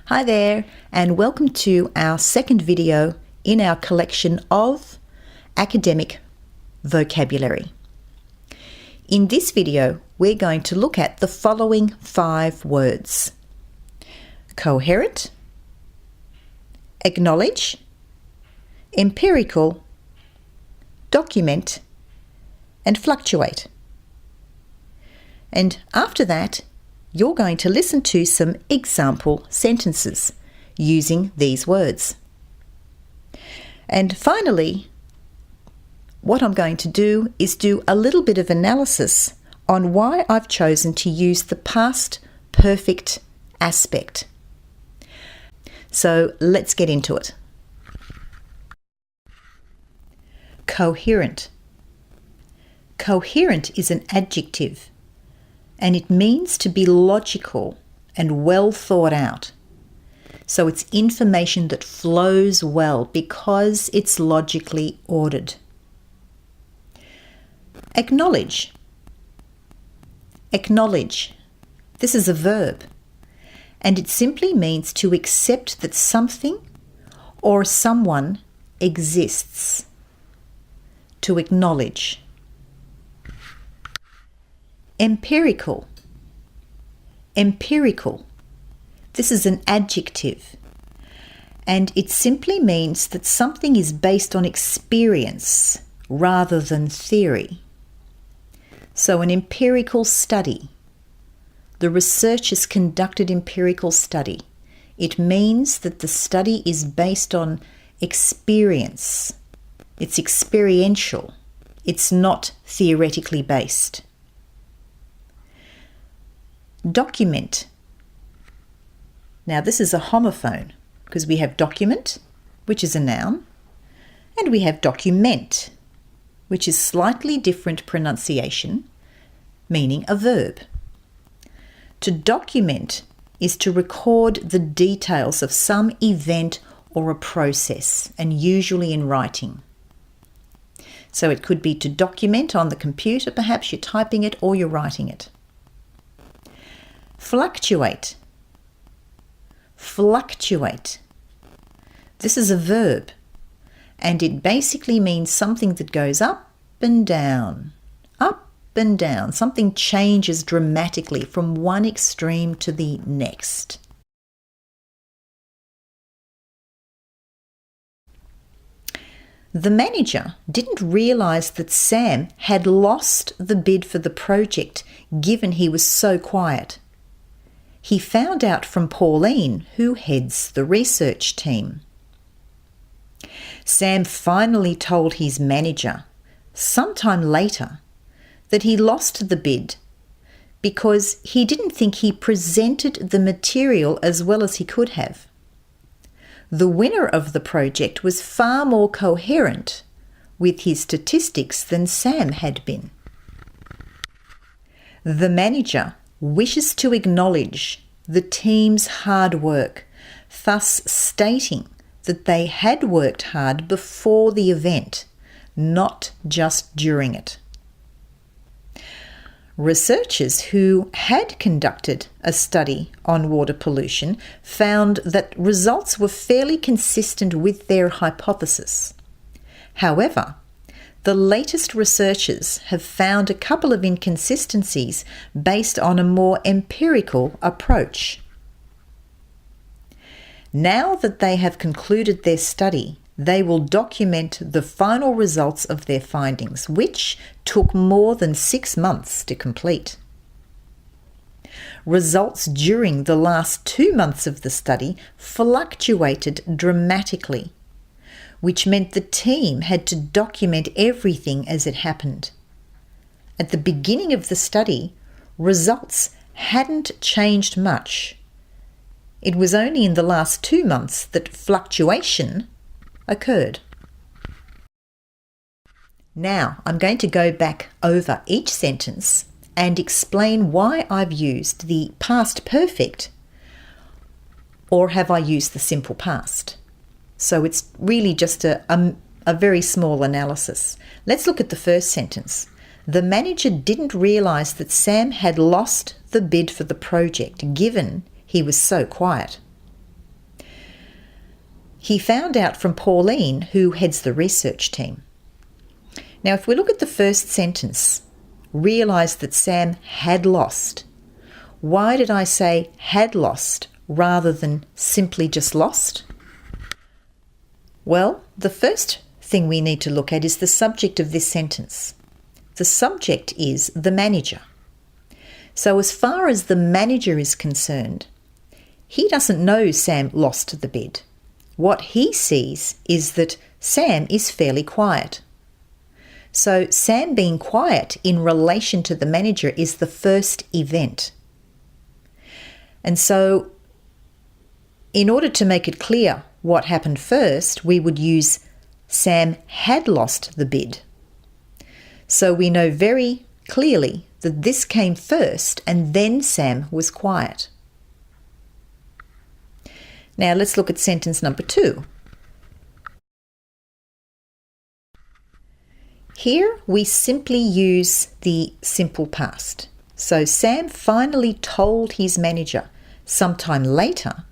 Hi there, and welcome to our second video in our collection of academic vocabulary. In this video, we're going to look at the following 5 words: coherent, acknowledge, empirical, document, and fluctuate. And after that, you're going to listen to some example sentences using these words. And finally, what I'm going to do is do a little bit of analysis on why I've chosen to use the past perfect aspect. So let's get into it. Coherent. Coherent is an adjective, and it means to be logical and well thought out. So it's information that flows well because it's logically ordered. Acknowledge. Acknowledge. This is a verb, and it simply means to accept that something or someone exists. To acknowledge. Empirical. Empirical. This is an adjective, and it simply means that something is based on experience rather than theory. So an empirical study. The researchers conducted empirical study. It means that the study is based on experience. It's experiential. It's not theoretically based. Document. Now this is a homophone because we have document, which is a noun, and we have document, which is slightly different pronunciation, meaning a verb. To document is to record the details of some event or a process, and usually in writing. So it could be to document on the computer, perhaps you're typing it or you're writing it. Fluctuate. Fluctuate. This is a verb, and it basically means something that goes up and down, up and down. Something changes dramatically from one extreme to the next. The manager didn't realise that Sam had lost the bid for the project, given he was so quiet. He found out from Pauline, who heads the research team. Sam finally told his manager, sometime later, that he lost the bid because he didn't think he presented the material as well as he could have. The winner of the project was far more coherent with his statistics than Sam had been. The manager wishes to acknowledge the team's hard work, thus stating that they had worked hard before the event, not just during it. Researchers who had conducted a study on water pollution found that results were fairly consistent with their hypothesis. However, the latest researchers have found a couple of inconsistencies based on a more empirical approach. Now that they have concluded their study, they will document the final results of their findings, which took more than 6 months to complete. Results during the last 2 months of the study fluctuated dramatically, which meant the team had to document everything as it happened. At the beginning of the study, results hadn't changed much. It was only in the last 2 months that fluctuation occurred. Now I'm going to go back over each sentence and explain why I've used the past perfect, or have I used the simple past. So it's really just a very small analysis. Let's look at the first sentence. The manager didn't realise that Sam had lost the bid for the project, given he was so quiet. he found out from Pauline, who heads the research team. Now, if we look at the first sentence, realise that Sam had lost. Why did I say had lost rather than simply just lost? Well, the first thing we need to look at is the subject of this sentence. The subject is the manager. So as far as the manager is concerned, he doesn't know Sam lost the bid. What he sees is that Sam is fairly quiet. So Sam being quiet in relation to the manager is the first event. And so in order to make it clear what happened first, we would use Sam had lost the bid. So we know very clearly that this came first and then Sam was quiet. Now let's look at sentence number 2. Here we simply use the simple past. So Sam finally told his manager sometime later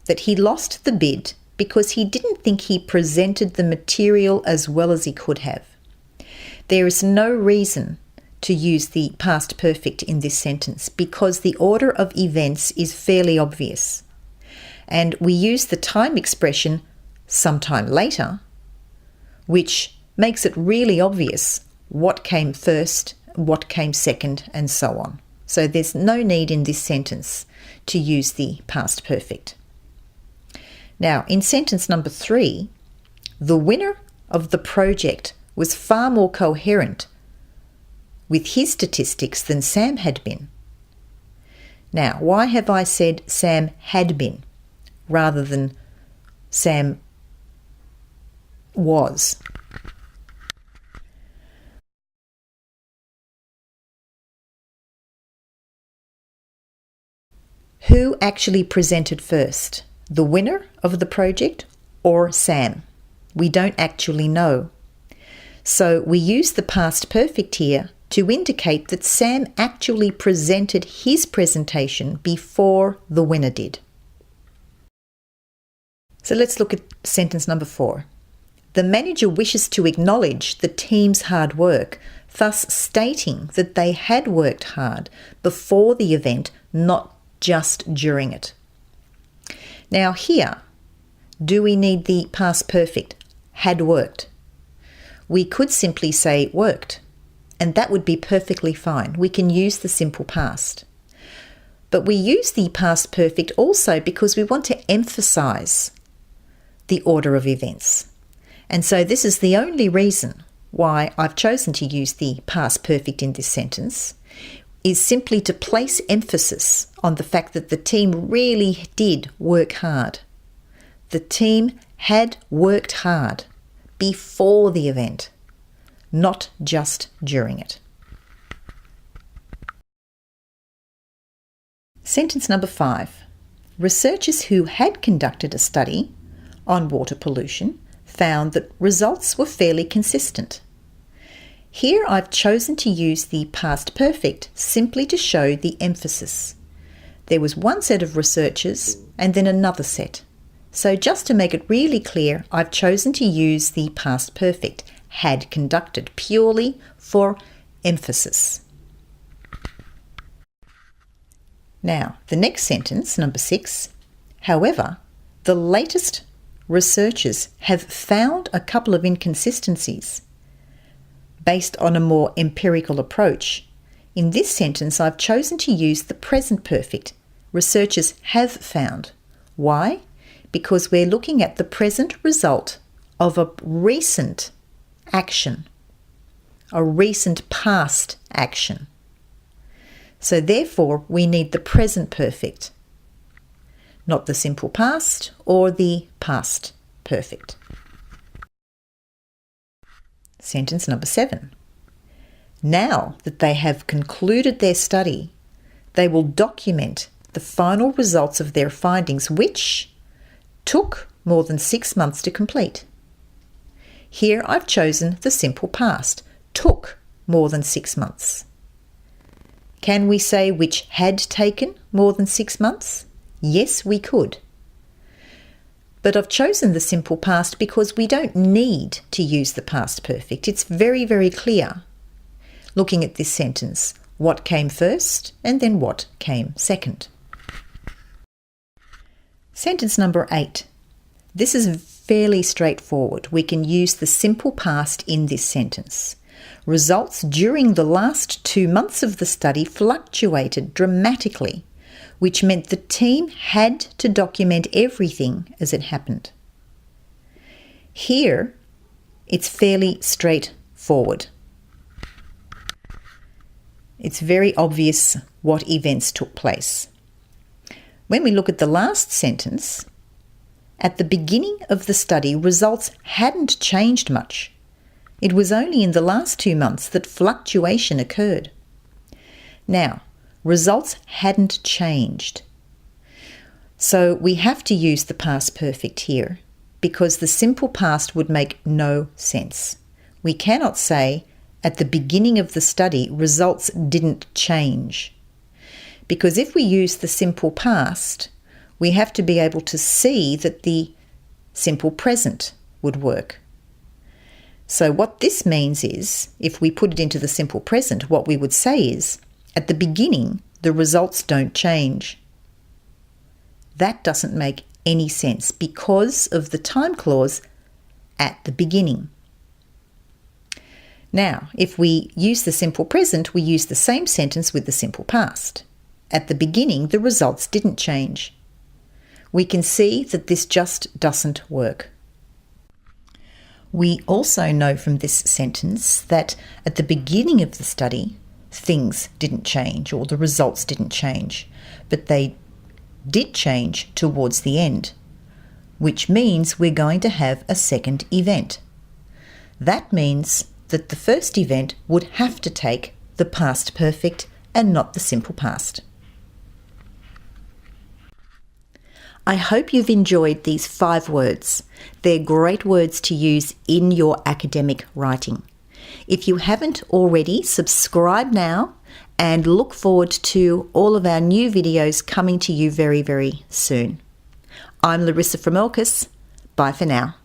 that he lost the bid because he didn't think he presented the material as well as he could have. There is no reason to use the past perfect in this sentence because the order of events is fairly obvious. And we use the time expression sometime later, which makes it really obvious what came first, what came second, and so on. So there's no need in this sentence to use the past perfect. Now, in sentence number 3, the winner of the project was far more coherent with his statistics than Sam had been. Now, why have I said Sam had been rather than Sam was? Who actually presented first? The winner of the project or Sam? We don't actually know. So we use the past perfect here to indicate that Sam actually presented his presentation before the winner did. So let's look at sentence number 4. The manager wishes to acknowledge the team's hard work, thus stating that they had worked hard before the event, not just during it. Now here, do we need the past perfect had worked? We could simply say worked, and that would be perfectly fine. We can use the simple past. But we use the past perfect also because we want to emphasize the order of events. And so this is the only reason why I've chosen to use the past perfect in this sentence, is simply to place emphasis on the fact that the team really did work hard. The team had worked hard before the event, not just during it. Sentence number 5. Researchers who had conducted a study on water pollution found that results were fairly consistent. Here I've chosen to use the past perfect simply to show the emphasis. There was one set of researchers and then another set. So just to make it really clear, I've chosen to use the past perfect, had conducted, purely for emphasis. Now, the next sentence, number 6. However, the latest researchers have found a couple of inconsistencies based on a more empirical approach. In this sentence, I've chosen to use the present perfect. Researchers have found. Why? Because we're looking at the present result of a recent action, a recent past action. So therefore, we need the present perfect, not the simple past or the past perfect. Sentence number 7. Now that they have concluded their study, they will document the final results of their findings, which took more than 6 months to complete. Here I've chosen the simple past, took more than 6 months. Can we say which had taken more than 6 months? Yes, we could. But I've chosen the simple past because we don't need to use the past perfect. It's very, very clear, looking at this sentence, what came first and then what came second. Sentence number 8. This is fairly straightforward. We can use the simple past in this sentence. Results during the last 2 months of the study fluctuated dramatically, which meant the team had to document everything as it happened. Here, it's fairly straightforward. It's very obvious what events took place. When we look at the last sentence, at the beginning of the study, results hadn't changed much. It was only in the last 2 months that fluctuation occurred. Now, results hadn't changed. So we have to use the past perfect here because the simple past would make no sense. We cannot say at the beginning of the study results didn't change. Because if we use the simple past, we have to be able to see that the simple present would work. So what this means is, if we put it into the simple present, what we would say is, at the beginning, the results don't change. That doesn't make any sense because of the time clause at the beginning. Now, if we use the simple present, we use the same sentence with the simple past. At the beginning, the results didn't change. We can see that this just doesn't work. We also know from this sentence that at the beginning of the study, things didn't change or the results didn't change, but they did change towards the end, which means we're going to have a second event. That means that the first event would have to take the past perfect and not the simple past. I hope you've enjoyed these 5 words. They're great words to use in your academic writing. If you haven't already, subscribe now and look forward to all of our new videos coming to you very, very soon. I'm Larissa from ELCUS. Bye for now.